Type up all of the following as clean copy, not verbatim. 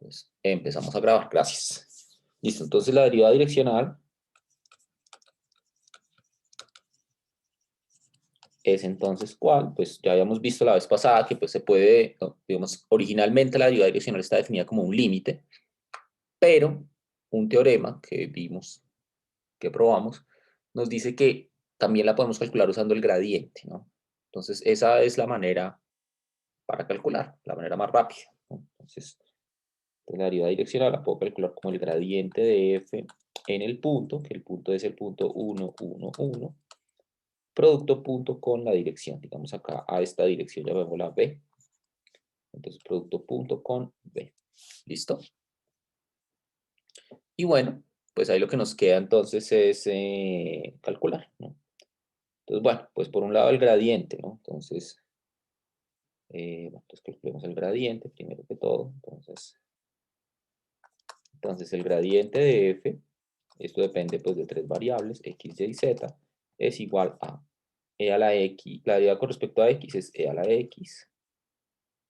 Entonces, empezamos a grabar. Gracias. Listo, entonces la derivada direccional es entonces ¿cuál? Pues ya habíamos visto la vez pasada que pues se puede, digamos, originalmente la derivada direccional está definida como un límite, pero un teorema que vimos, que probamos, nos dice que también la podemos calcular usando el gradiente, ¿no? Entonces esa es la manera para calcular, la manera más rápida, ¿no? Entonces, la derivada direccional la puedo calcular como el gradiente de f en el punto, que el punto es el punto 1, 1, 1, producto punto con la dirección, digamos acá a esta dirección llamémosla b, entonces producto punto con b, ¿listo? Y bueno, pues ahí lo que nos queda entonces es calcular, ¿no? Entonces bueno, pues por un lado el gradiente, ¿no? Entonces, bueno, pues calculemos el gradiente primero que todo, entonces el gradiente de f, esto depende pues de tres variables, x, y, z, es igual a e a la x, la derivada con respecto a x es e a la x,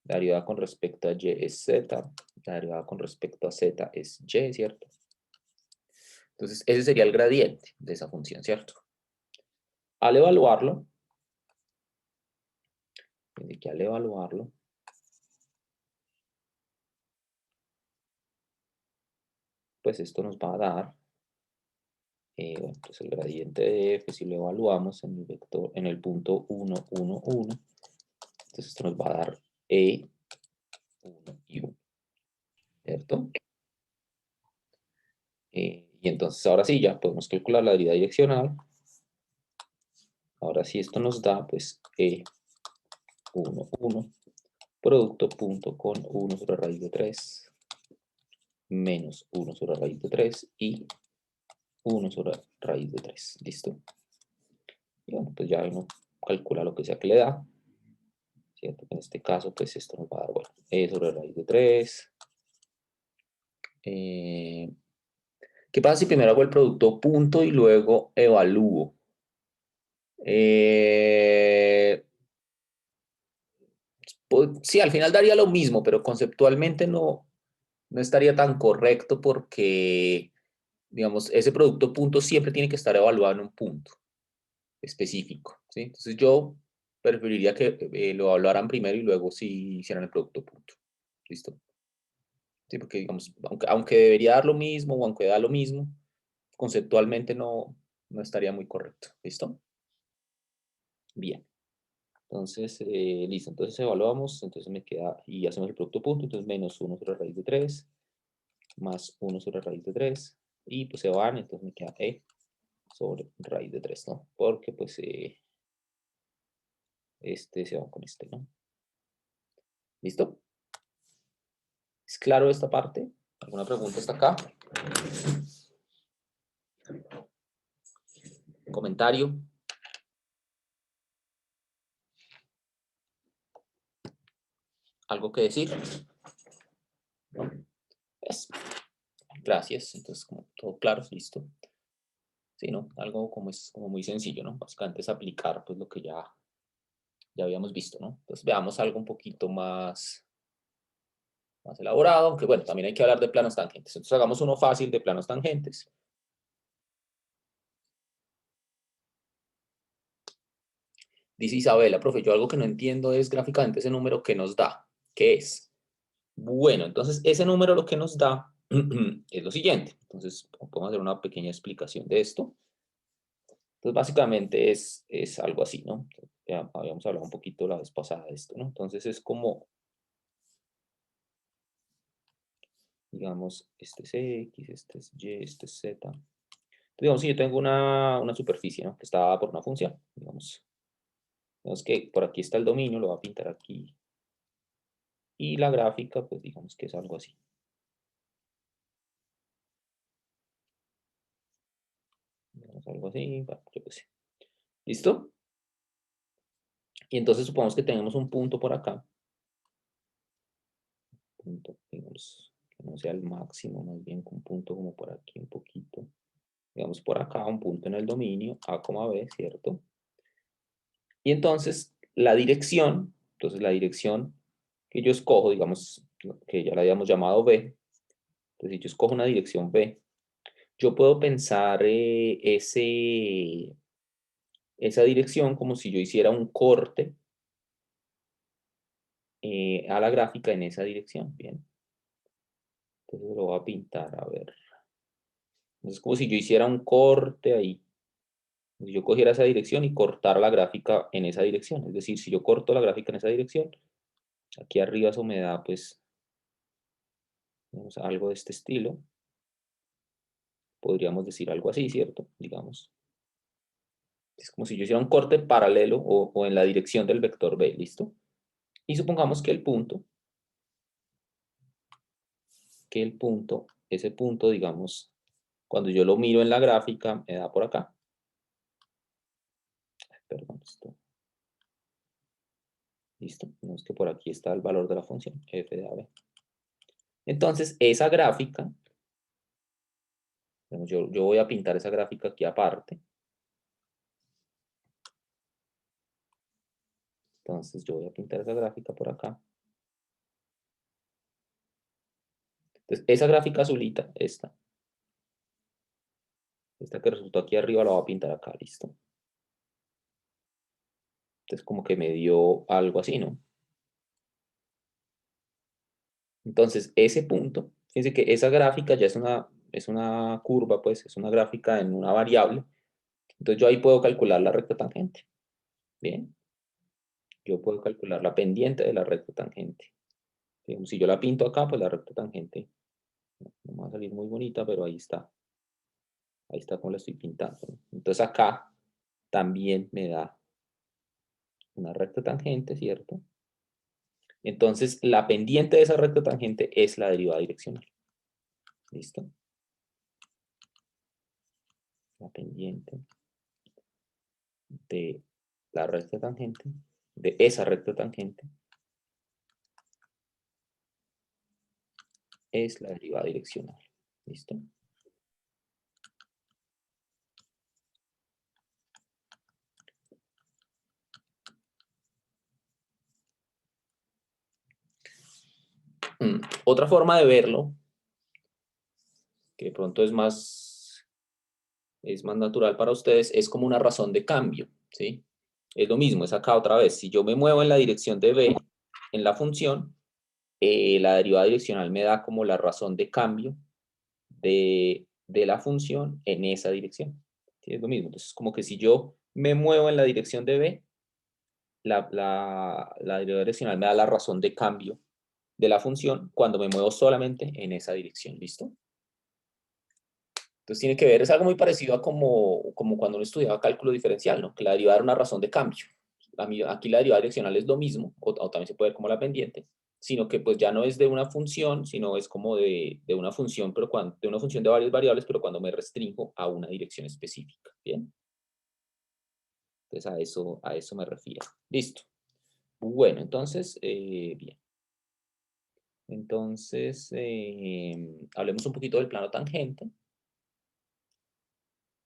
la derivada con respecto a y es z, la derivada con respecto a z es y, ¿cierto? Entonces ese sería el gradiente de esa función, ¿cierto? Al evaluarlo, pues esto nos va a dar, bueno, pues el gradiente de f, si lo evaluamos en el vector, en el punto 1, 1, 1, entonces esto nos va a dar e 1 y 1, ¿cierto? Y entonces ahora sí ya podemos calcular la derivada direccional. Ahora sí esto nos da pues e 1, 1, producto punto con 1 sobre raíz de 3 menos 1 sobre raíz de 3 y 1 sobre raíz de 3. ¿Listo? Y bueno, pues ya uno calcula lo que sea que le da, ¿cierto? En este caso, pues esto nos va a dar, bueno, e sobre raíz de 3. ¿Qué pasa si primero hago el producto punto y luego evalúo? Pues, sí, al final daría lo mismo, pero conceptualmente no estaría tan correcto porque, digamos, ese producto punto siempre tiene que estar evaluado en un punto específico, ¿sí? Entonces yo preferiría que lo evaluaran primero y luego sí hicieran el producto punto. ¿Listo? Sí, porque digamos, aunque debería dar lo mismo o aunque da lo mismo, conceptualmente no estaría muy correcto. ¿Listo? Bien. Entonces, listo. Entonces evaluamos, entonces me queda, y hacemos el producto punto, entonces menos 1 sobre raíz de 3, más 1 sobre raíz de 3, y pues se van, entonces me queda e sobre raíz de 3, ¿no? Porque pues este se va con este, ¿no? ¿Listo? ¿Es claro esta parte? ¿Alguna pregunta hasta acá? ¿Comentario? ¿Algo que decir? ¿No? Pues, gracias. Entonces, como todo claro, listo. Sí, ¿no? Algo como es como muy sencillo, ¿no? Básicamente es aplicar pues lo que ya habíamos visto, ¿no? Entonces veamos algo un poquito más elaborado, aunque bueno, también hay que hablar de planos tangentes. Entonces hagamos uno fácil de planos tangentes. Dice Isabela, profe, yo algo que no entiendo es gráficamente ese número que nos da. ¿Qué es? Bueno, entonces ese número lo que nos da es lo siguiente. Entonces podemos hacer una pequeña explicación de esto. Entonces básicamente es algo así, ¿no? Ya habíamos hablado un poquito la vez pasada de esto, ¿no? Entonces es como, digamos, este es X, este es Y, este es Z. Entonces, digamos, si yo tengo una superficie, ¿no? Que está dada por una función, digamos que por aquí está el dominio, lo voy a pintar aquí. Y la gráfica, pues digamos que es algo así. Digamos algo así, bueno, yo qué sé. ¿Listo? Y entonces supongamos que tenemos un punto por acá. Punto, digamos, que no sea el máximo, más bien un punto como por aquí un poquito. Digamos por acá, un punto en el dominio, A, B, ¿cierto? Y entonces la dirección que yo escojo, digamos, que ya la habíamos llamado B, Entonces, si yo escojo una dirección B, yo puedo pensar esa dirección como si yo hiciera un corte a la gráfica en esa dirección. Bien. Entonces lo voy a pintar, a ver. Es como si yo hiciera un corte ahí. Si yo cogiera esa dirección y cortar la gráfica en esa dirección. Es decir, si yo corto la gráfica en esa dirección, aquí arriba eso me da, pues, digamos, algo de este estilo. Podríamos decir algo así, ¿cierto? Digamos. Es como si yo hiciera un corte paralelo o en la dirección del vector B, ¿listo? Y supongamos que ese punto, digamos, cuando yo lo miro en la gráfica, me da por acá. Perdón, esto. Listo. Vemos que por aquí está el valor de la función f de AB. Entonces, esa gráfica, yo voy a pintar esa gráfica aquí aparte. Entonces, yo voy a pintar esa gráfica por acá. Entonces, esa gráfica azulita, esta que resultó aquí arriba, la voy a pintar acá, listo. Entonces, como que me dio algo así, ¿no? Entonces, ese punto, fíjense que esa gráfica ya es una curva, pues, es una gráfica en una variable. Entonces, yo ahí puedo calcular la recta tangente. Bien. Yo puedo calcular la pendiente de la recta tangente. Digamos, si yo la pinto acá, pues la recta tangente no va a salir muy bonita, pero ahí está. Ahí está como la estoy pintando. Entonces, acá también me da una recta tangente, ¿cierto? Entonces, la pendiente de esa recta tangente es la derivada direccional. ¿Listo? La pendiente de la recta tangente, de esa recta tangente, es la derivada direccional. ¿Listo? Otra forma de verlo, que de pronto es más natural para ustedes, es como una razón de cambio, ¿sí? Es lo mismo, es acá otra vez. Si yo me muevo en la dirección de B, en la función, la derivada direccional me da como la razón de cambio de la función en esa dirección. ¿Sí? Es lo mismo. Entonces, como que si yo me muevo en la dirección de B, la derivada direccional me da la razón de cambio de la función cuando me muevo solamente en esa dirección. ¿Listo? Entonces tiene que ver, es algo muy parecido a como cuando uno estudiaba cálculo diferencial, ¿no? Que la derivada era una razón de cambio. Aquí la derivada direccional es lo mismo, o también se puede ver como la pendiente, sino que pues ya no es de una función, sino es como de una función, pero de una función de varias variables, pero cuando me restringo a una dirección específica. ¿Bien? Entonces a eso me refiero. Listo. Bueno, entonces, bien. Entonces, hablemos un poquito del plano tangente.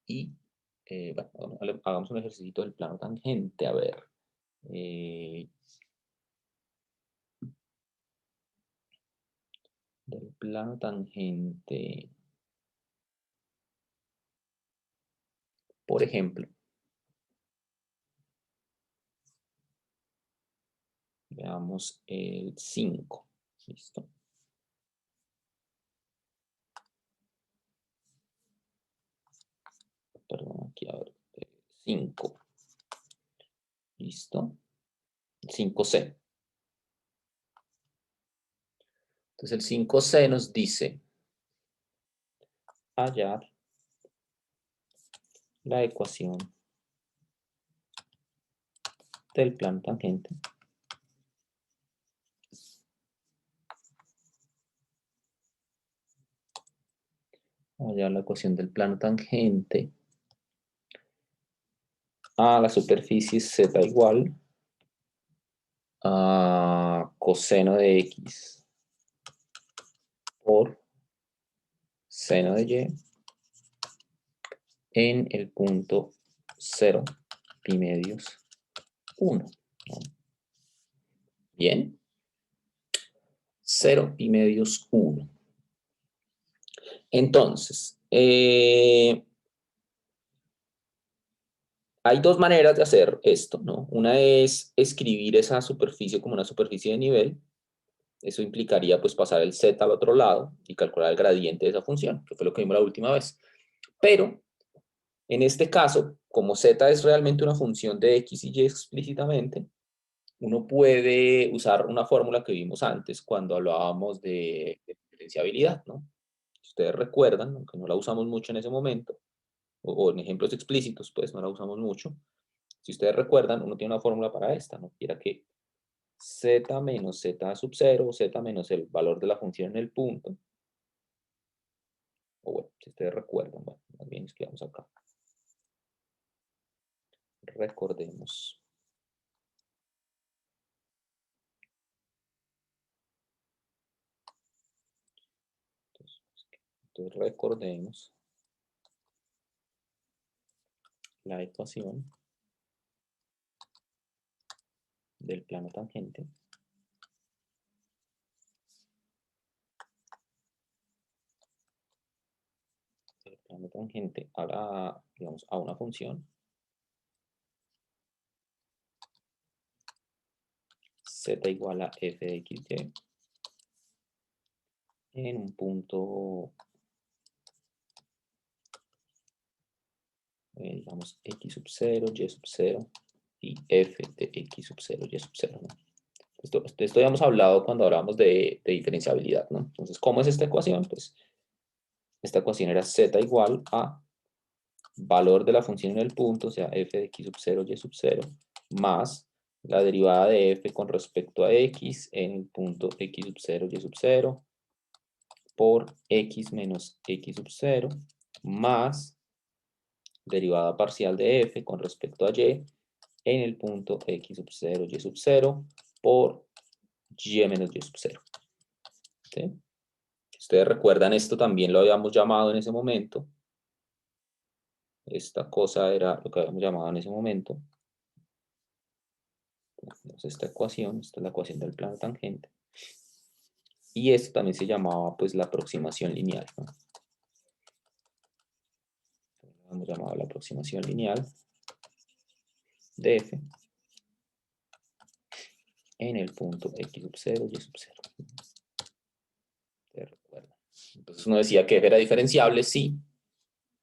Y bueno, hagamos un ejercicio del plano tangente. A ver. Del plano tangente. Por ejemplo, veamos el 5. ¿Listo? Perdón, aquí a ver. 5. ¿Listo? 5C. Entonces el 5C nos dice hallar la ecuación del plano tangente hallar la ecuación del plano tangente a la superficie z igual a coseno de x por seno de y en el punto 0 pi medios 1. ¿No? Bien. 0 pi medios 1. Entonces, hay dos maneras de hacer esto, ¿no? Una es escribir esa superficie como una superficie de nivel. Eso implicaría pues pasar el z al otro lado y calcular el gradiente de esa función, que fue lo que vimos la última vez. Pero en este caso, como z es realmente una función de x y y explícitamente, uno puede usar una fórmula que vimos antes cuando hablábamos de diferenciabilidad, ¿no? Si ustedes recuerdan, aunque no la usamos mucho en ese momento, o en ejemplos explícitos, pues no la usamos mucho. Si ustedes recuerdan, uno tiene una fórmula para esta, ¿no? Y era que z menos z sub 0, z menos el valor de la función en el punto, o bueno, si ustedes recuerdan, bueno, más bien escribamos acá. Recordemos. Entonces recordemos la ecuación del plano tangente. El plano tangente digamos, a una función z igual a f de xy en un punto, digamos, x sub 0, y sub 0 y f de x sub 0, y sub 0, ¿no? Esto ya hemos hablado cuando hablamos de diferenciabilidad, ¿no? Entonces, ¿cómo es esta ecuación? Pues esta ecuación era z igual a valor de la función en el punto, o sea, f de x sub 0, y sub 0, más la derivada de f con respecto a x en el punto x sub 0, y sub 0, por x menos x sub 0, más derivada parcial de f con respecto a y en el punto x sub 0, y sub 0, por y menos y sub 0. ¿Sí? Ustedes recuerdan, esto también lo habíamos llamado en ese momento. Esta cosa era lo que habíamos llamado en ese momento. Entonces, esta ecuación, esta es la ecuación del plano tangente. Y esto también se llamaba pues la aproximación lineal, ¿no? Lo hemos llamado la aproximación lineal de f en el punto x sub 0, y sub 0. ¿Te recuerdan? Entonces uno decía que f era diferenciable si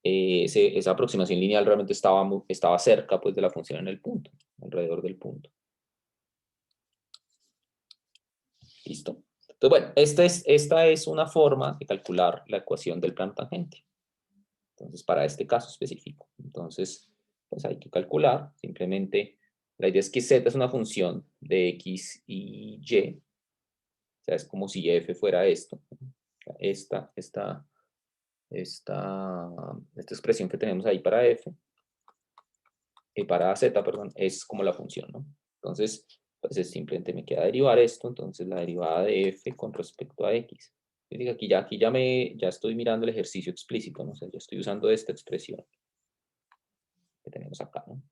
esa aproximación lineal realmente estaba cerca pues, de la función en el punto, alrededor del punto. ¿Listo? Entonces, bueno, esta es una forma de calcular la ecuación del plano tangente. Entonces, para este caso específico. Entonces, pues hay que calcular. Simplemente, la idea es que z es una función de x y y. O sea, es como si f fuera esto. Esta expresión que tenemos ahí para f, para z, perdón, es como la función, ¿no? Entonces, pues simplemente me queda derivar esto, entonces la derivada de f con respecto a x. Aquí ya estoy mirando el ejercicio explícito, ¿no? O sea, ya estoy usando esta expresión que tenemos acá, ¿no?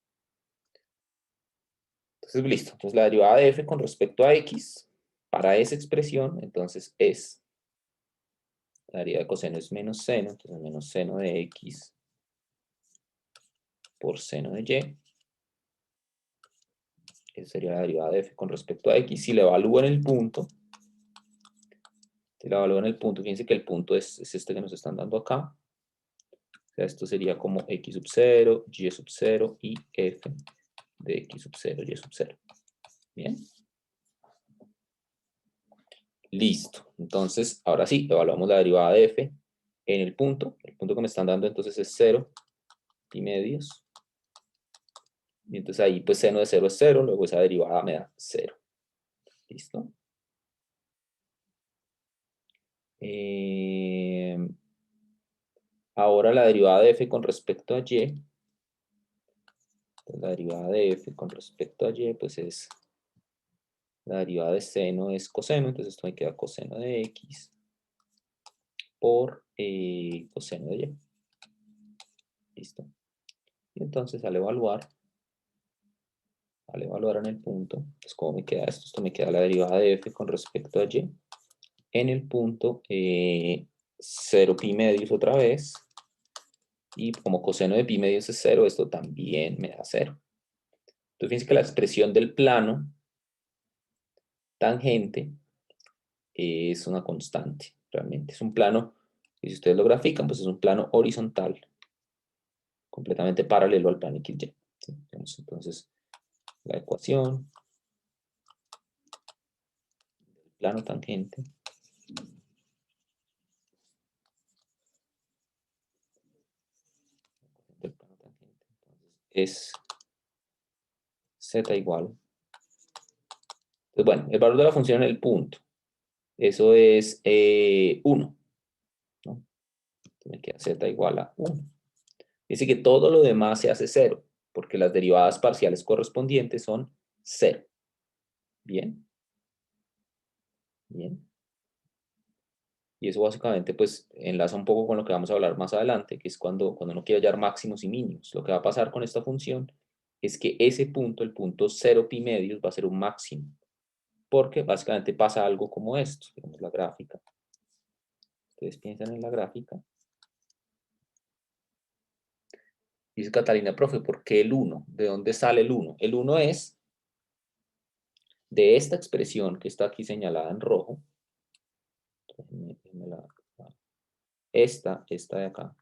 Entonces, listo. Entonces, la derivada de f con respecto a x para esa expresión, entonces es la derivada de coseno es menos seno, entonces menos seno de x por seno de y. Esa sería la derivada de f con respecto a x. Si le evalúo en el punto, fíjense que el punto es este que nos están dando acá. O sea, esto sería como x sub 0, y sub 0 y f de x sub 0, y sub 0. Bien. Listo. Entonces, ahora sí, evaluamos la derivada de f en el punto. El punto que me están dando entonces es 0 y medios. Y entonces ahí pues seno de 0 es 0, luego esa derivada me da 0. ¿Listo? Ahora la derivada de f con respecto a y. La derivada de f con respecto a y pues es la derivada de seno es coseno, entonces esto me queda coseno de x por coseno de y. ¿Listo? Y entonces al evaluar en el punto, pues ¿cómo me queda esto? Esto me queda la derivada de f con respecto a y en el punto 0 pi medios otra vez. Y como coseno de pi medios es 0, esto también me da 0. Entonces fíjense que la expresión del plano tangente es una constante, realmente. Es un plano, y si ustedes lo grafican, pues es un plano horizontal, completamente paralelo al plano XY. ¿Sí? Entonces, la ecuación del plano tangente es z igual. Entonces, bueno, el valor de la función en el punto, eso es 1, ¿no? Entonces me queda z igual a 1. Dice que todo lo demás se hace 0, porque las derivadas parciales correspondientes son 0. Bien. Bien. Y eso básicamente pues enlaza un poco con lo que vamos a hablar más adelante, que es cuando uno quiere hallar máximos y mínimos. Lo que va a pasar con esta función es que ese punto, el punto 0 pi medios, va a ser un máximo. Porque básicamente pasa algo como esto. Digamos la gráfica. Ustedes piensan en la gráfica. Dice Catalina, profe, ¿por qué el 1? ¿De dónde sale el 1? El 1 es de esta expresión que está aquí señalada en rojo. Esta de acá.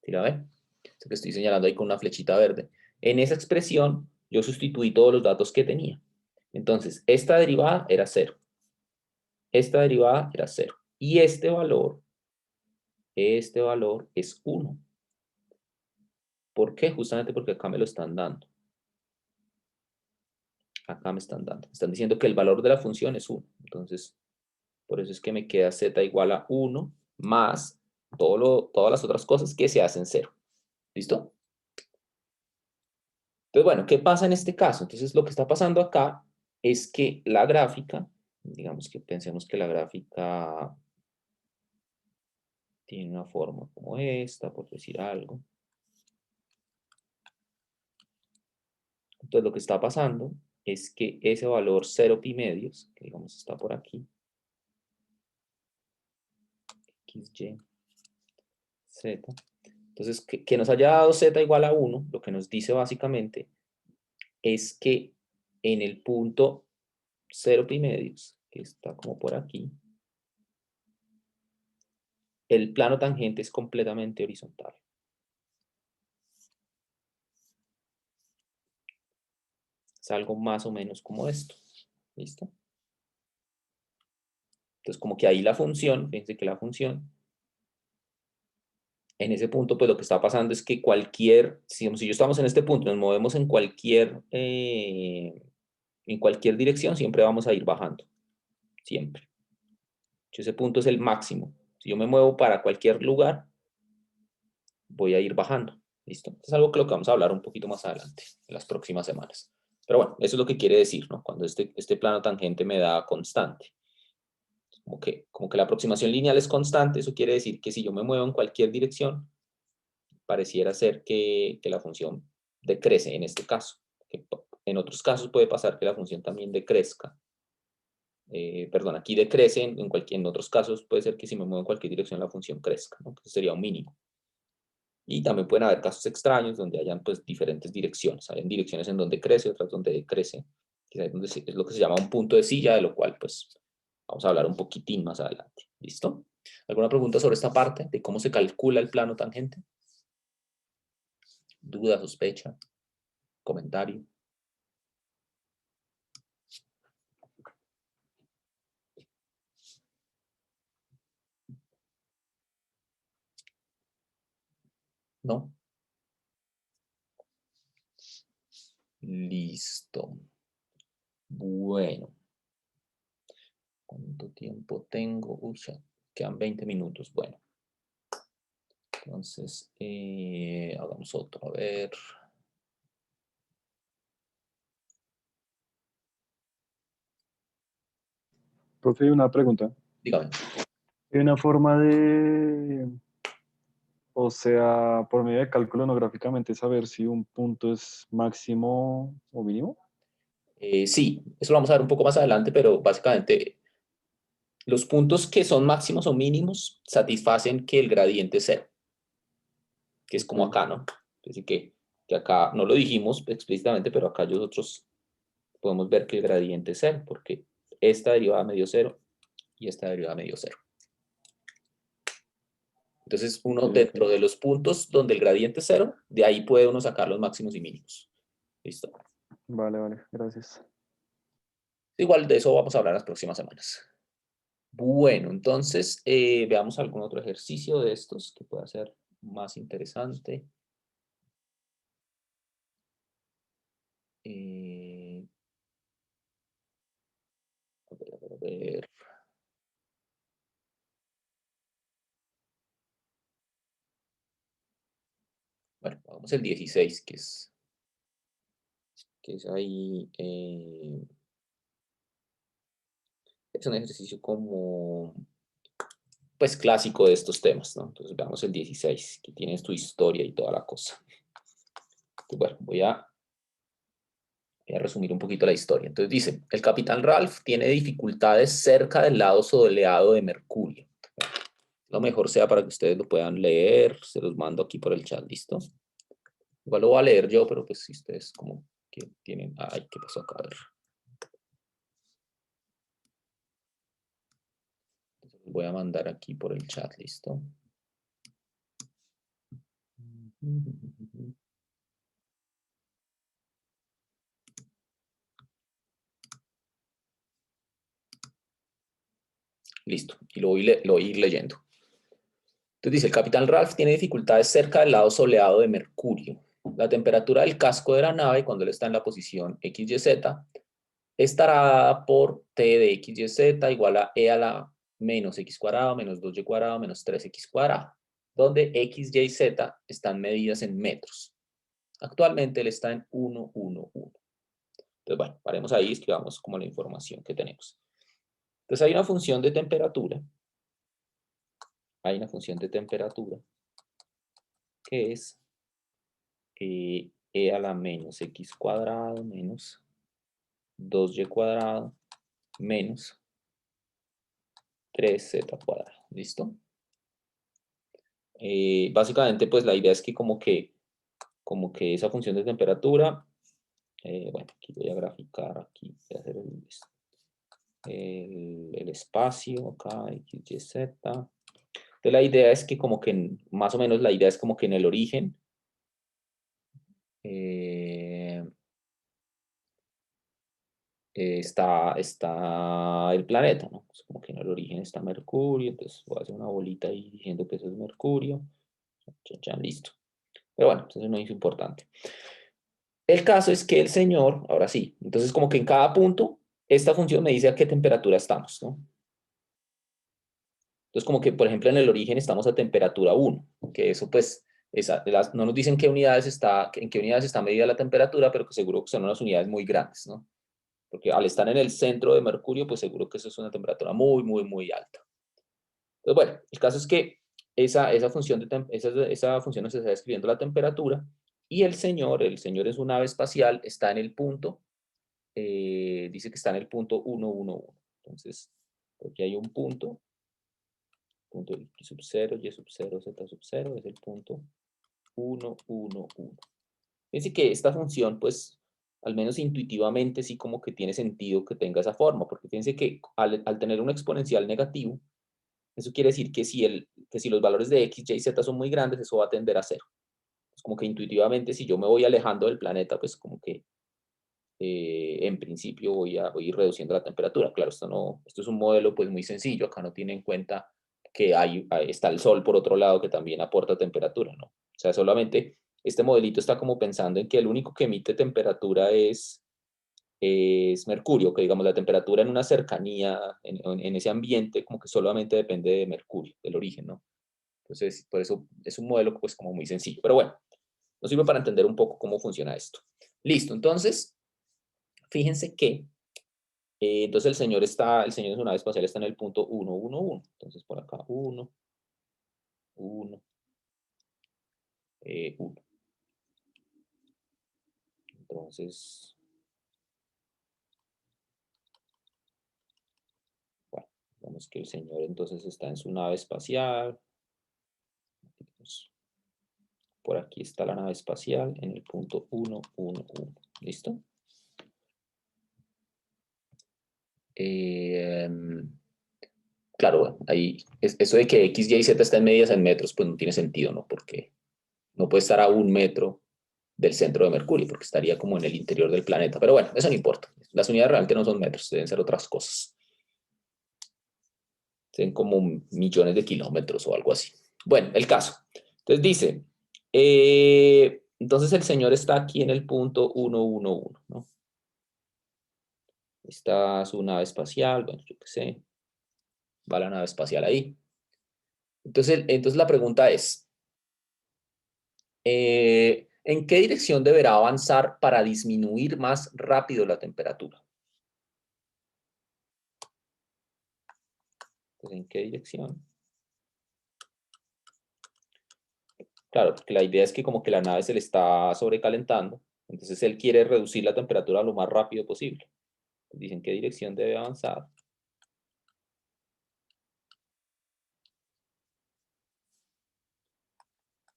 ¿Sí la ven? Esto que estoy señalando ahí con una flechita verde. En esa expresión yo sustituí todos los datos que tenía. Entonces, esta derivada era 0. Esta derivada era 0. Y este valor es 1. ¿Por qué? Justamente porque acá me lo están dando. Acá me están dando. Están diciendo que el valor de la función es 1. Entonces, por eso es que me queda z igual a 1 más todas las otras cosas que se hacen 0. ¿Listo? Entonces, bueno, ¿qué pasa en este caso? Entonces, lo que está pasando acá es que la gráfica, digamos que pensemos que la gráfica tiene una forma como esta, por decir algo. Entonces, lo que está pasando es que ese valor 0 pi medios, que digamos está por aquí, xy, z, entonces, que nos haya dado z igual a 1, lo que nos dice básicamente es que en el punto 0 pi medios, que está como por aquí, el plano tangente es completamente horizontal. Es algo más o menos como esto. ¿Listo? Entonces, como que ahí la función, fíjense que la función, en ese punto, pues lo que está pasando es que si yo estamos en este punto, nos movemos en cualquier dirección, siempre vamos a ir bajando. Siempre. Ese punto es el máximo. Si yo me muevo para cualquier lugar, voy a ir bajando. ¿Listo? Es algo que lo que vamos a hablar un poquito más adelante, en las próximas semanas. Pero bueno, eso es lo que quiere decir, ¿no? Cuando este plano tangente me da constante. Como que la aproximación lineal es constante, eso quiere decir que si yo me muevo en cualquier dirección, pareciera ser que la función decrece en este caso. En otros casos puede pasar que la función también decrezca. Perdón, aquí decrece, en otros casos puede ser que si me muevo en cualquier dirección la función crezca, ¿no? Entonces sería un mínimo. Y también pueden haber casos extraños donde hayan pues diferentes direcciones. Hay direcciones en donde crece, otras donde decrece. Es lo que se llama un punto de silla, de lo cual pues vamos a hablar un poquitín más adelante. ¿Listo? ¿Alguna pregunta sobre esta parte de cómo se calcula el plano tangente? ¿Duda, sospecha, comentario? ¿No? Listo. Bueno. ¿Cuánto tiempo tengo? Uy, ya quedan 20 minutos. Bueno. Entonces, hagamos otro. A ver. Profe, una pregunta. Dígame. ¿Hay una forma de, o sea, por medio de cálculo no gráficamente, saber si un punto es máximo o mínimo? Sí, eso lo vamos a ver un poco más adelante, pero básicamente Los puntos que son máximos o mínimos satisfacen que el gradiente es cero, que es como Ok. acá, ¿no? Así que acá no lo dijimos explícitamente, pero acá nosotros podemos ver que el gradiente es cero, porque esta derivada me dio cero y esta derivada me dio cero. Entonces, Ok, uno ok. dentro de los puntos donde el gradiente es cero, de ahí puede uno sacar los máximos y mínimos. ¿Listo? Vale, vale, gracias. Igual de eso vamos a hablar las próximas semanas. Bueno, entonces veamos algún otro ejercicio de estos que pueda ser más interesante. Eh, a ver, a ver, a ver. Bueno, vamos el 16, que es ahí. Es un ejercicio como, pues, clásico de estos temas, ¿no? Entonces veamos el 16, que tiene su historia y toda la cosa. Entonces, bueno, voy a resumir un poquito la historia. Entonces dice, el capitán Ralph tiene dificultades cerca del lado soleado de Mercurio. Lo mejor sea para que ustedes lo puedan leer, se los mando aquí por el chat, ¿listo? Igual lo voy a leer yo, pero pues si ustedes como que tienen... Ay, ¿qué pasó acá? A ver. Entonces, los voy a mandar aquí por el chat, ¿listo? Listo, y lo voy a ir leyendo. Entonces dice, el capitán Ralph tiene dificultades cerca del lado soleado de Mercurio. La temperatura del casco de la nave, cuando él está en la posición XYZ, estará dada por T de XYZ igual a E a la menos X cuadrado, menos 2Y cuadrado, menos 3X cuadrado, donde X, Y, Z están medidas en metros. Actualmente él está en 1, 1, 1. Entonces, bueno, paremos ahí y escribamos como la información que tenemos. Entonces hay una función de temperatura. Hay una función de temperatura que es E a la menos X cuadrado menos 2Y cuadrado menos 3Z cuadrado. ¿Listo? Básicamente, pues la idea es que como que esa función de temperatura, bueno, aquí voy a graficar, aquí voy a hacer el espacio, acá, X, Y, Z. Entonces la idea es que como que, más o menos la idea es como que en el origen, eh, está el planeta, ¿no? Es como que en el origen está Mercurio, entonces voy a hacer una bolita ahí diciendo que eso es Mercurio. Ya, listo. Pero bueno, entonces no es importante. El caso es que el señor, ahora sí, entonces como que en cada punto, esta función me dice a qué temperatura estamos, ¿no? Entonces como que, por ejemplo, en el origen estamos a temperatura 1, que eso pues, no nos dicen en qué unidades está medida la temperatura, pero que seguro que son unas unidades muy grandes, ¿no? Porque al estar en el centro de Mercurio, pues seguro que eso es una temperatura muy, muy, muy alta. Entonces, bueno, el caso es que esa función nos está describiendo la temperatura y el señor en su nave espacial está en el punto, dice que está en el punto 1, 1, 1. Entonces, aquí hay un punto Y sub 0, Y sub 0, Z sub 0, es el punto 1, 1, 1. Fíjense que esta función, pues, al menos intuitivamente, sí como que tiene sentido que tenga esa forma, porque fíjense que al tener un exponencial negativo, eso quiere decir que si los valores de x, y, z son muy grandes, eso va a tender a cero. Es como que intuitivamente, si yo me voy alejando del planeta, pues como que en principio voy a ir reduciendo la temperatura. Claro, esto es un modelo pues muy sencillo, acá no tiene en cuenta que está el sol por otro lado que también aporta temperatura, ¿no? O sea, solamente este modelito está como pensando en que el único que emite temperatura es Mercurio, que digamos la temperatura en una cercanía, en ese ambiente, como que solamente depende de Mercurio, del origen, ¿no? Entonces, por eso es un modelo pues como muy sencillo. Pero bueno, nos sirve para entender un poco cómo funciona esto. Listo, entonces, fíjense que, entonces el señor de su nave espacial está en el punto 1, 1, 1. Entonces, por acá, 1, 1, 1. Entonces, bueno, Digamos que el señor entonces está en su nave espacial. Por aquí está la nave espacial en el punto 1, 1, 1. ¿Listo? Claro, bueno, ahí eso de que X, Y, Z está en medidas en metros, pues no tiene sentido, ¿no? Porque no puede estar a 1 metro del centro de Mercurio, porque estaría como en el interior del planeta. Pero bueno, eso no importa. Las unidades realmente no son metros, deben ser otras cosas. Sean como millones de kilómetros o algo así. Bueno, el caso. Entonces dice, entonces el señor está aquí en el punto 111, ¿no? Está su nave espacial, bueno, yo qué sé, va la nave espacial ahí. Entonces la pregunta es, ¿en qué dirección deberá avanzar para disminuir más rápido la temperatura? Pues, ¿en qué dirección? Claro, porque la idea es que como que la nave se le está sobrecalentando, entonces él quiere reducir la temperatura lo más rápido posible. Dicen qué dirección debe avanzar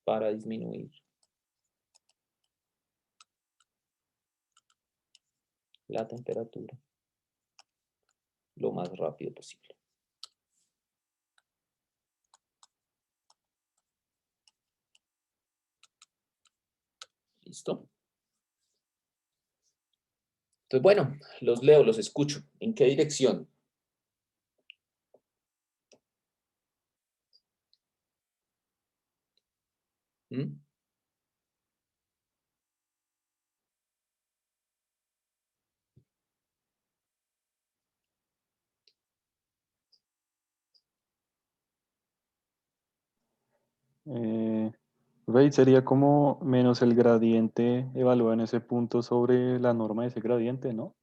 para disminuir la temperatura lo más rápido posible. ¿Listo? Entonces, bueno, los leo, los escucho. ¿En qué dirección? ¿Mm? Rate sería como menos el gradiente evaluado en ese punto sobre la norma de ese gradiente, ¿no?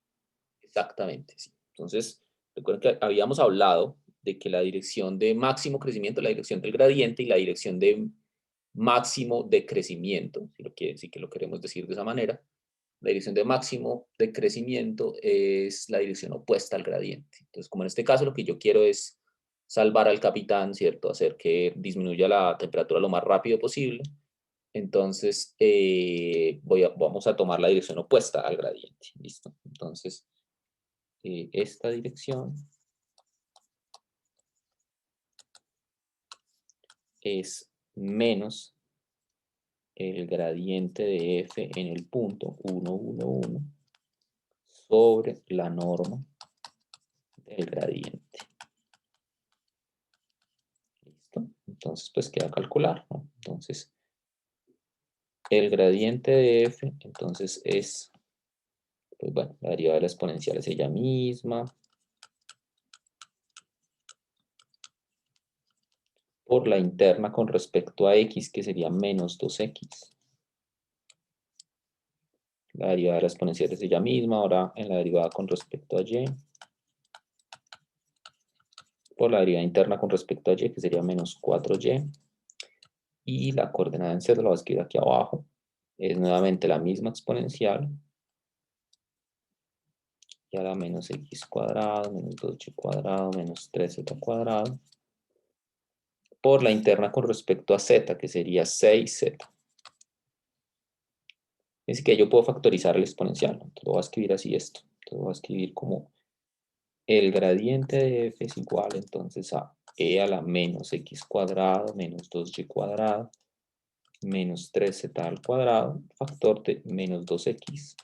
Exactamente, sí. Entonces, recuerden que habíamos hablado de que la dirección de máximo crecimiento, la dirección del gradiente y la dirección de máximo de crecimiento, si que lo queremos decir de esa manera, la dirección de máximo de crecimiento es la dirección opuesta al gradiente. Entonces, como en este caso lo que yo quiero es salvar al capitán, ¿cierto? Hacer que disminuya la temperatura lo más rápido posible. Entonces, vamos a tomar la dirección opuesta al gradiente. ¿Listo? Entonces, esta dirección es menos el gradiente de f en el punto 111 sobre la norma del gradiente. ¿Listo? Entonces, pues queda calcular, ¿no? Entonces, el gradiente de f, entonces es, pues bueno, la derivada de la exponencial es ella misma, por la interna con respecto a x, que sería menos 2x. La derivada de la exponencial es ella misma, ahora en la derivada con respecto a y, por la derivada interna con respecto a y, que sería menos 4y, y la coordenada en z la voy a escribir aquí abajo, es nuevamente la misma exponencial, y ahora menos x cuadrado, menos 2y cuadrado, menos 3z cuadrado, por la interna con respecto a z, que sería 6z. Es que yo puedo factorizar el exponencial, ¿no? Entonces lo voy a escribir así esto, entonces lo voy a escribir como el gradiente de f es igual entonces a e a la menos x cuadrado menos 2y cuadrado menos 3z al cuadrado, factor de menos 2x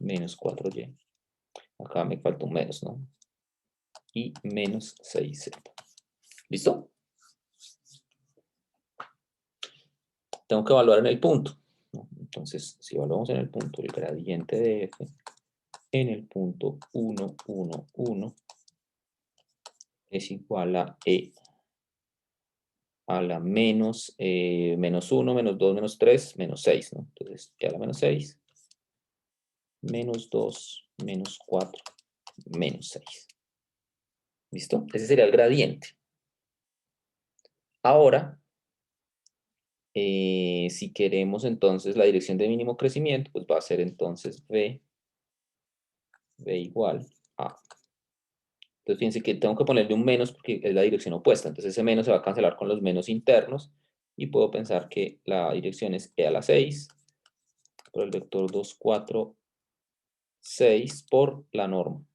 menos 4y. Acá me falta un menos, ¿no? Y menos 6z. ¿Listo? Tengo que evaluar en el punto, ¿no? Entonces, si evaluamos en el punto el gradiente de f en el punto 1, 1, 1 es igual a e a la menos, menos 1, menos 2, menos 3, menos 6, ¿no? Entonces, e a la menos 6, menos 2, menos 4, menos 6. ¿Listo? Ese sería el gradiente. Ahora, si queremos entonces la dirección de mínimo crecimiento, pues va a ser entonces v igual a Entonces fíjense que tengo que ponerle un menos porque es la dirección opuesta. Entonces ese menos se va a cancelar con los menos internos y puedo pensar que la dirección es e a la 6 por el vector 2, 4, 6 por la norma.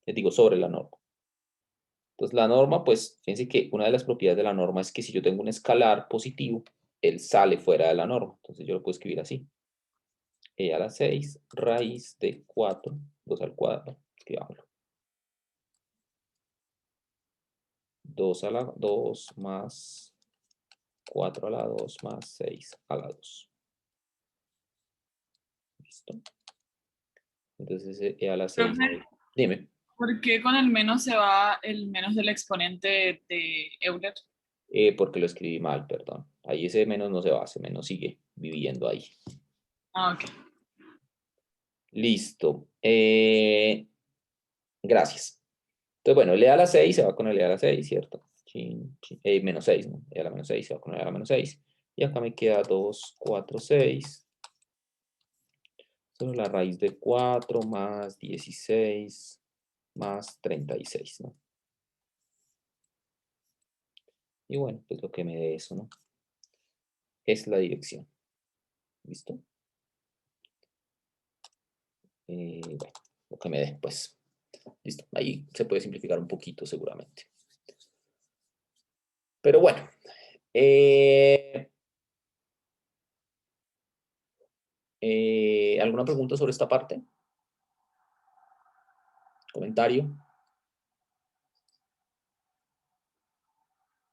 Les digo, sobre la norma. Entonces la norma, pues fíjense que una de las propiedades de la norma es que si yo tengo un escalar positivo, él sale fuera de la norma. Entonces yo lo puedo escribir así. E a la 6 raíz de 4, 2 al cuadrado. Escribámoslo. 2 a la 2 más 4 a la 2 más 6 a la 2. ¿Listo? Entonces e a la 6. Profe, Dime. ¿por qué con el menos se va el menos del exponente de Euler? Porque lo escribí mal, perdón. Ahí ese menos no se va, ese menos sigue viviendo ahí. Ah, ok. Listo. Gracias. Entonces, bueno, el e a la 6 se va con el e a la 6, ¿cierto? Chin, chin, menos 6, ¿no? E a la menos 6 se va con el e a la menos 6. Y acá me queda 2, 4, 6. Sobre la raíz de 4 más 16 más 36, ¿no? Y bueno, pues lo que me dé eso, ¿no? Es la dirección. ¿Listo? Bueno, lo que me dé, pues. Listo. Ahí se puede simplificar un poquito seguramente. Pero bueno. ¿Alguna pregunta sobre esta parte? ¿Comentario?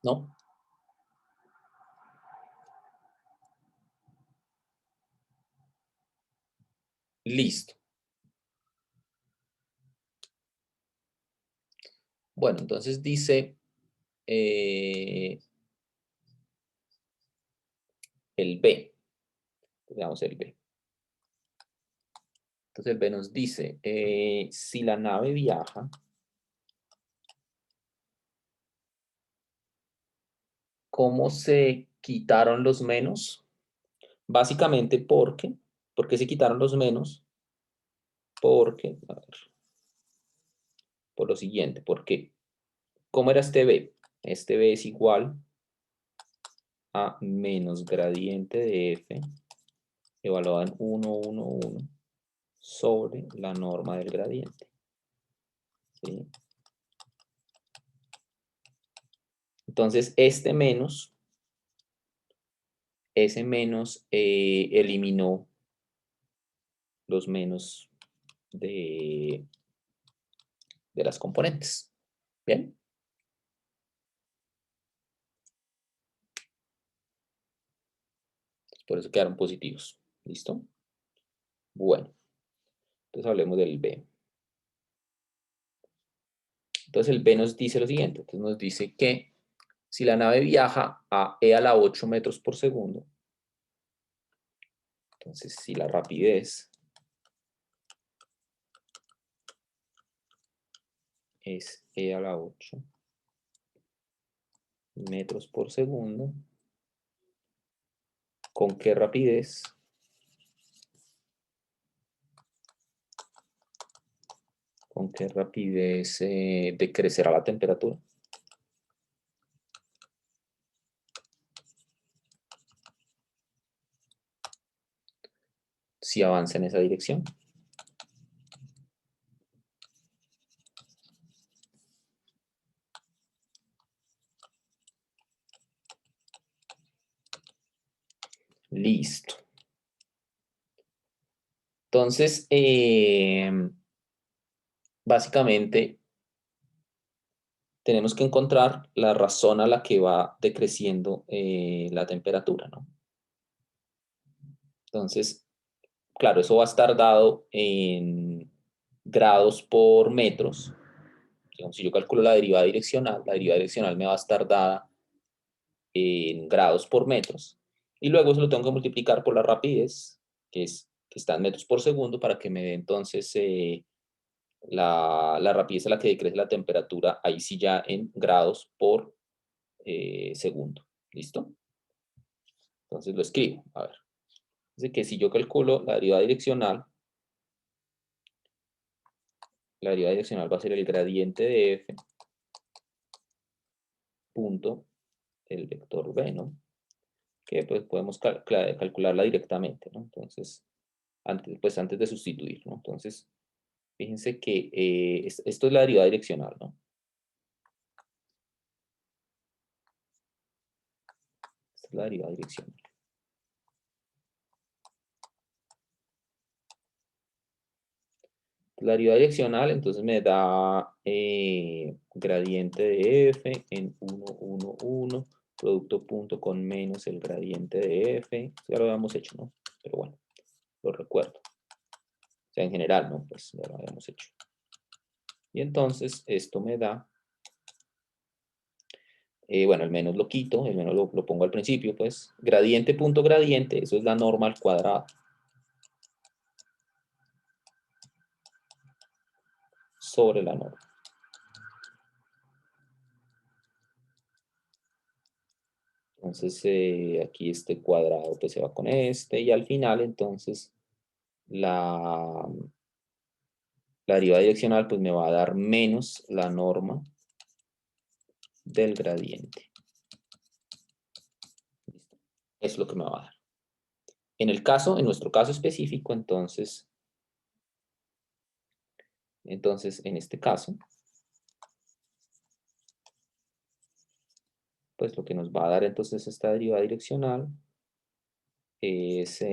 ¿No? Listo. Bueno, entonces dice el B. Veamos el B. Entonces el B nos dice, si la nave viaja, ¿cómo se quitaron los menos? Básicamente ¿por qué se quitaron los menos? Porque, a ver, por lo siguiente, porque, ¿cómo era este B? Este B es igual a menos gradiente de F evaluado en 1, 1, 1 sobre la norma del gradiente. ¿Sí? Entonces, ese menos eliminó los menos de las componentes. ¿Bien? Por eso quedaron positivos. ¿Listo? Bueno, entonces hablemos del B. Entonces el B nos dice lo siguiente. Entonces nos dice que si la nave viaja a e a la 8 metros por segundo, entonces si la rapidez es e a la 8 metros por segundo, ¿con qué rapidez decrecerá la temperatura? Si avanza en esa dirección. Listo. Entonces, básicamente, tenemos que encontrar la razón a la que va decreciendo la temperatura, ¿no? Entonces, claro, eso va a estar dado en grados por metros. Digamos, si yo calculo la derivada direccional me va a estar dada en grados por metros. Y luego eso lo tengo que multiplicar por la rapidez, que está en metros por segundo, para que me dé entonces la rapidez a la que decrece la temperatura, ahí sí ya en grados por segundo. ¿Listo? Entonces lo escribo. A ver. Dice que si yo calculo la derivada direccional la derivada direccional va a ser el gradiente de f punto el vector b, ¿no? Que pues podemos calcularla directamente, ¿no? Entonces, antes de sustituir, ¿no? Entonces, fíjense que esto es la derivada direccional, ¿no? Esta es la derivada direccional. La derivada direccional entonces me da gradiente de f en 1, 1, 1, producto punto con menos el gradiente de f. Ya lo habíamos hecho, ¿no? Pero bueno, lo recuerdo. O sea, en general, ¿no? Pues ya lo habíamos hecho. Y entonces esto me da, bueno, el menos lo quito, el menos lo pongo al principio, pues, gradiente punto gradiente, eso es la norma al cuadrado. Sobre la norma. Entonces, aquí este cuadrado pues se va con este, y al final, entonces, la derivada direccional pues me va a dar menos la norma del gradiente. ¿Listo? Es lo que me va a dar. En nuestro caso específico, entonces en este caso, pues lo que nos va a dar entonces esta derivada direccional es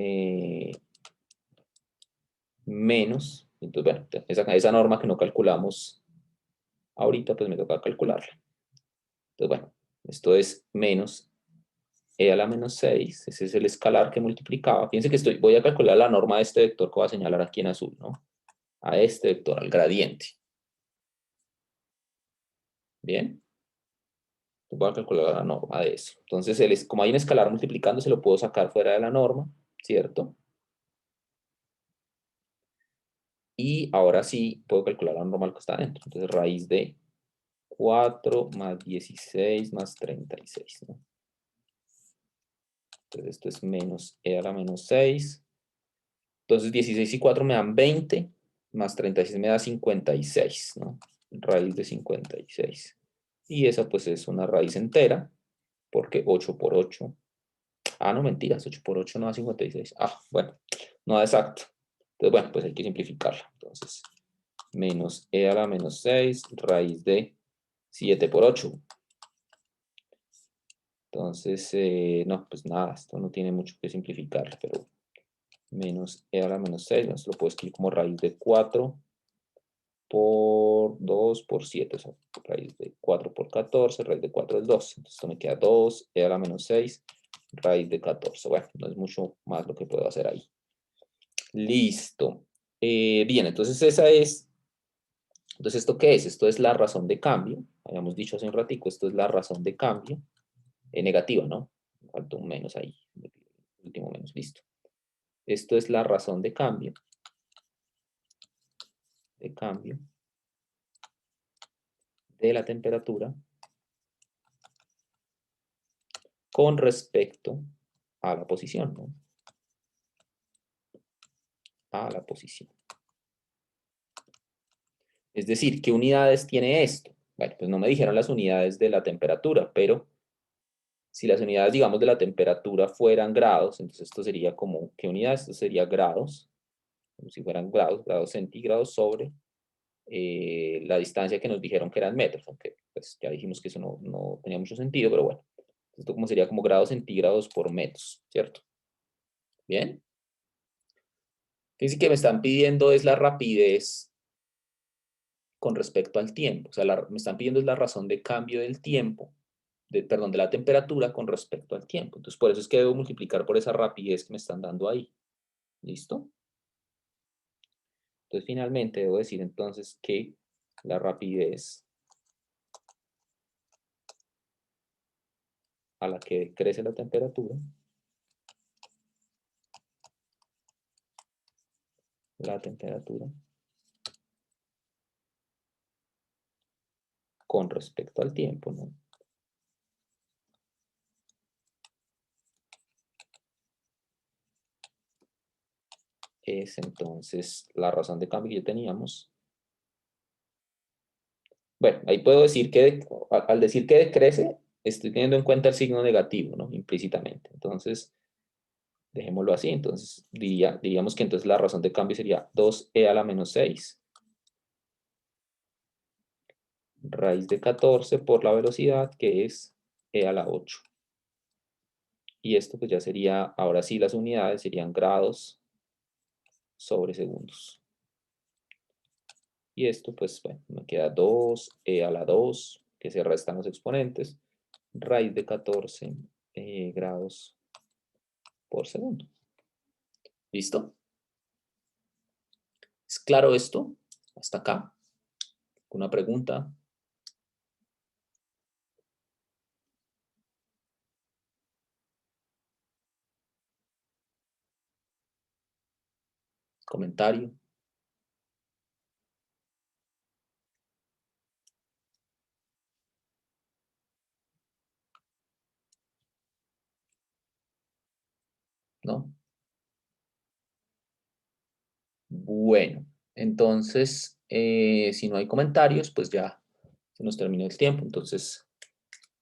menos, entonces bueno, esa norma que no calculamos ahorita, pues me toca calcularla. Entonces bueno, esto es menos e a la menos 6, ese es el escalar que multiplicaba. Fíjense que voy a calcular la norma de este vector que voy a señalar aquí en azul, ¿no? A este vector, al gradiente. Bien. Voy a calcular la norma de eso. Entonces, como hay un escalar multiplicando, se lo puedo sacar fuera de la norma, ¿cierto? Y ahora sí puedo calcular la normal que está dentro. Entonces, raíz de 4 más 16 más 36, ¿no? Entonces, esto es menos e a la menos 6. Entonces, 16 y 4 me dan 20, más 36 me da 56, ¿no? Raíz de 56. Y esa pues es una raíz entera, porque 8 por 8. Ah, no, mentiras, 8 por 8 no da 56. Ah, bueno, no da exacto. Entonces, bueno, pues hay que simplificarla. Entonces, menos e a la menos 6, raíz de 7 por 8. Entonces, no, pues nada, esto no tiene mucho que simplificar, pero menos e a la menos 6, no, esto lo puedo escribir como raíz de 4 por 2 por 7, o sea, raíz de 4 por 14, raíz de 4 es 2. Entonces, esto me queda 2 e a la menos 6, raíz de 14. Bueno, no es mucho más lo que puedo hacer ahí. Listo. Bien, entonces entonces ¿esto qué es? Esto es la razón de cambio. Habíamos dicho hace un ratico, esto es la razón de cambio. Negativa, ¿no? Falta un menos ahí. Último menos, listo. Esto es la razón de cambio. De la temperatura con respecto a la posición, ¿no? A la posición. Es decir, ¿qué unidades tiene esto? Bueno, pues no me dijeron las unidades de la temperatura, pero si las unidades, digamos, de la temperatura fueran grados, entonces esto sería como, ¿qué unidades? Esto sería grados, como si fueran grados centígrados sobre la distancia que nos dijeron que eran metros, aunque pues ya dijimos que eso no tenía mucho sentido, pero bueno. Esto como sería como grados centígrados por metros, ¿cierto? Bien. Fíjense que me están pidiendo es la rapidez con respecto al tiempo. O sea, me están pidiendo es la razón de cambio del tiempo, perdón, de la temperatura con respecto al tiempo. Entonces, por eso es que debo multiplicar por esa rapidez que me están dando ahí. ¿Listo? Entonces, finalmente debo decir entonces que la rapidez a la que crece la temperatura con respecto al tiempo, ¿no? Es entonces la razón de cambio que ya teníamos Bueno, ahí puedo decir que al decir que decrece, estoy teniendo en cuenta el signo negativo, ¿no? Implícitamente. Entonces, dejémoslo así. Entonces, diríamos que entonces la razón de cambio sería 2e a la menos 6. Raíz de 14 por la velocidad, que es e a la 8. Y esto pues ya sería, ahora sí las unidades serían grados sobre segundos. Y esto pues, bueno, me queda 2e a la 2, que se restan los exponentes, raíz de 14 grados por segundo. ¿Listo? ¿Es claro esto? Hasta acá. ¿Una pregunta? ¿Comentario? ¿No? Bueno, entonces, si no hay comentarios, pues ya se nos terminó el tiempo. Entonces,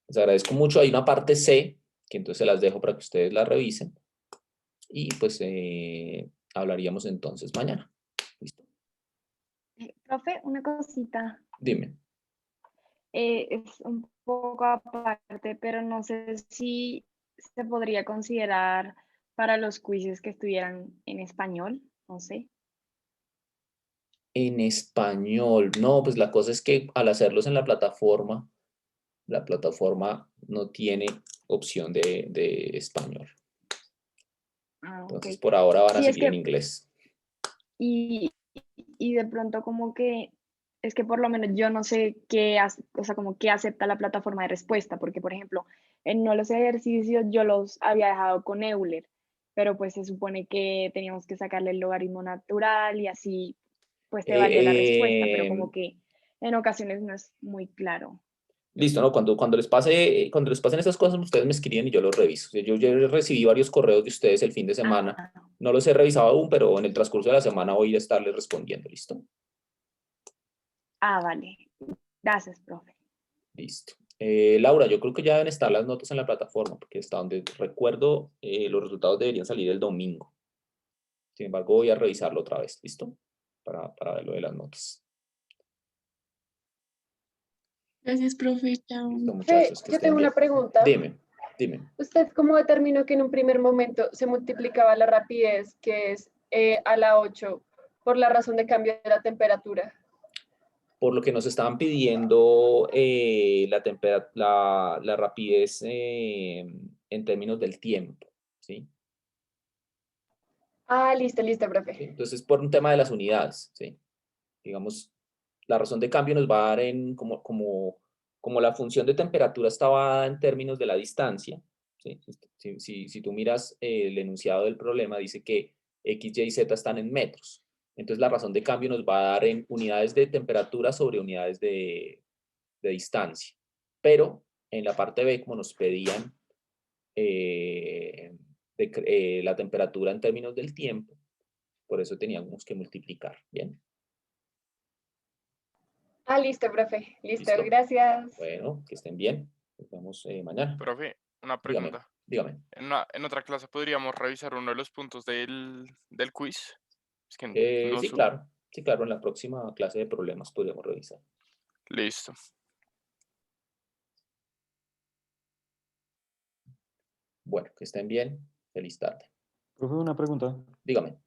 les agradezco mucho. Hay una parte C, que entonces se las dejo para que ustedes la revisen. Y pues hablaríamos entonces mañana. ¿Listo? Profe, una cosita. Dime. Es un poco aparte, pero no sé si se podría considerar para los quizzes que estuvieran en español, no sé. En español. No, pues la cosa es que al hacerlos en la plataforma no tiene opción de español. Ah, ok. Entonces, por ahora van a Sí, es seguir en que, inglés. y de pronto como que, es que por lo menos yo no sé qué, o sea, como qué acepta la plataforma de respuesta, porque por ejemplo, en no los ejercicios yo los había dejado con Euler, pero pues se supone que teníamos que sacarle el logaritmo natural y así pues te valía la respuesta, pero como que en ocasiones no es muy claro. Listo, ¿no? Cuando les pasen esas cosas, ustedes me escriben y yo los reviso. Yo recibí varios correos de ustedes el fin de semana. Ah, No los he revisado aún, pero en el transcurso de la semana voy a estarles respondiendo. ¿Listo? vale. Gracias, profe. Listo. Laura, yo creo que ya deben estar las notas en la plataforma, porque hasta donde recuerdo, los resultados deberían salir el domingo. Sin embargo, voy a revisarlo otra vez. ¿Listo? Para ver lo de las notas. Gracias, profe. Chao. Listo, Profe, muchachos, que yo estén tengo bien. una pregunta. Dime. ¿Usted cómo determinó que en un primer momento se multiplicaba la rapidez, que es a la 8, por la razón de cambio de la temperatura? Por lo que nos estaban pidiendo la rapidez en términos del tiempo, ¿sí? Ah, listo, profe. Entonces, por un tema de las unidades, ¿sí? Digamos, la razón de cambio nos va a dar como la función de temperatura estaba dada en términos de la distancia, ¿sí? Si tú miras el enunciado del problema, dice que X, Y, Z están en metros. Entonces, la razón de cambio nos va a dar en unidades de temperatura sobre unidades de distancia. Pero en la parte B, como nos pedían la temperatura en términos del tiempo, por eso teníamos que multiplicar. Bien. Ah, listo, profe. Listo, ¿Listo? gracias. Bueno, que estén bien. Nos vemos mañana. Profe, una Dígame, pregunta. dígame. En otra clase podríamos revisar uno de los puntos del quiz. Es que no Sí, supe. claro. Sí, claro, en la próxima clase de problemas podemos revisar. Listo. Bueno, que estén bien. Feliz tarde. Profe, una pregunta. Dígame.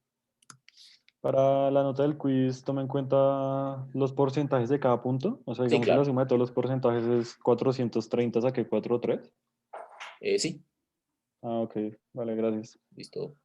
Para la nota del quiz, toma en cuenta los porcentajes de cada punto. O sea, Sí, digamos que claro. la suma de todos los porcentajes es 430, saqué 4,3. Sí, Ah, ok. Vale, gracias. listo.